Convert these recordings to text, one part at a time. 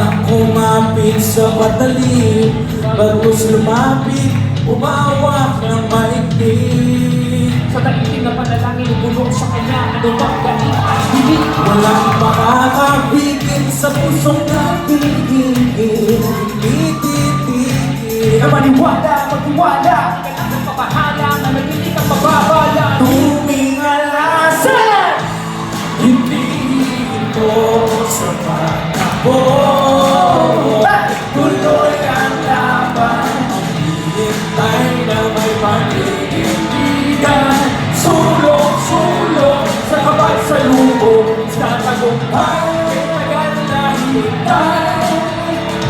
Nang kumapit sa patalim, bagos lumapit, umawak ng maigting. Sa daigdig na panalangin, ibulong sa kanya, ano bang galing at hiling? Walang makakabigin sa pusong nagtigil. Tititigil Na maniwala, magtiwala, hindi ka lang papahala, na nagiging ang mababala. Tumingalasan, hindi ito sapat ako. Tuloy ang laban, hihintay na may panindigan. Sulong-sulong sa kapal sa lubog, sa tagumpay ay tagal na hintay.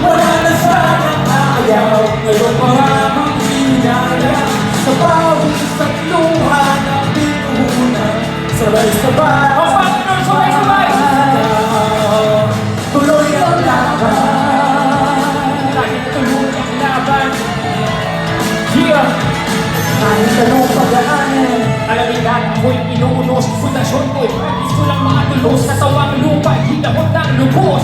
Wala na sanang ayaw, ngayon maraming hinaya. Sa pawis at luha ng pinuhunan, sabay-sabay Sabay-sabay! tuloy ang laban. Kahit tuloy ang laban. Yeah! Kahit anong pagdaanan, Kalamitan ako'y inuunos, fundasyon ko'y gusto lang mga tulos, katawang lupa, hinahot ng lubos.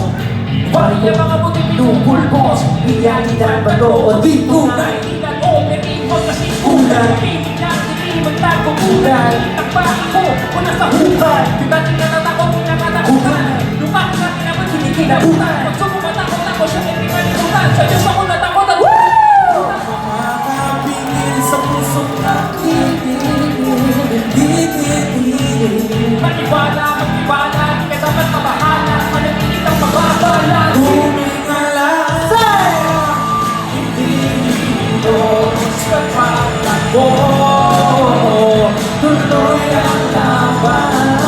Pari ang mga buti pinupulbos, iyanin ang bato o di tunay. Kaibigan o meripot kasi Kulay. Pinig lang, hindi magtagpukulay. Itakpa ako, una sa hukay. Yung dating natatakot, yung nakatakutan. Lupak natin naman, hindi kinabutan. Pag sumumatakot ako, siya ay pinalimutan. Sa Diyos ako natakot at Makakapingin sa pusong nagtitigil. Maniwala, magtiwala, di ka dapat mabahala. Manatinig ang mababala. Tumingalasan, hindi ito sapat ako. Tuloy ang laban,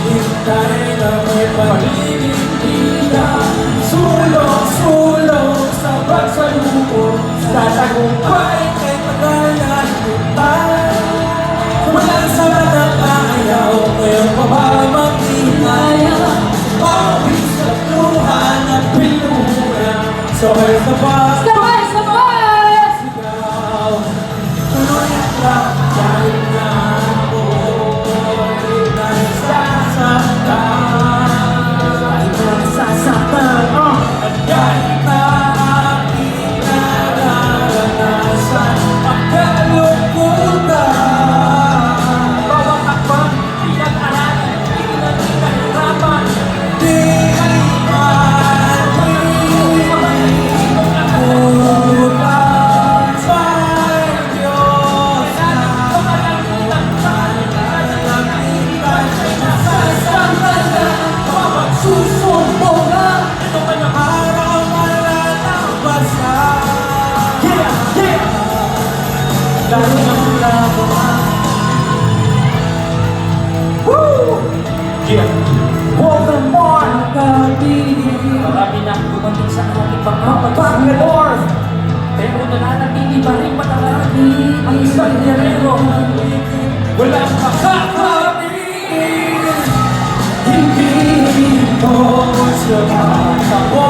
hintay na may paninindigan. Sulong-sulong sa pagsalubong, sa tagumpay kay tagal na hintay. Walang sabat ang ayaw, ngayon pa ba maghinaya? Pawis at luha na pinuhunan, sabay-sabay sigaw. Tuloy ang laban na ako'y nasasaktan. At kahit na aking nararanasan ang kalungkutan, bawat hakbang, pinag-aralan, pinag-kahirapan. di man kulang sa Diyos na nalalapitan ay nasasaktan na bawat susumbungan. Ito pa yung Araw wala nang basa. Lalo ng laban. Yeah. Voldemort nakatigil. Marami na dumating sa aking mga Bangalore, pero nananatili pa rin matarami ang isang guerrero. Walang makakapigil. hindi ito sapat ako.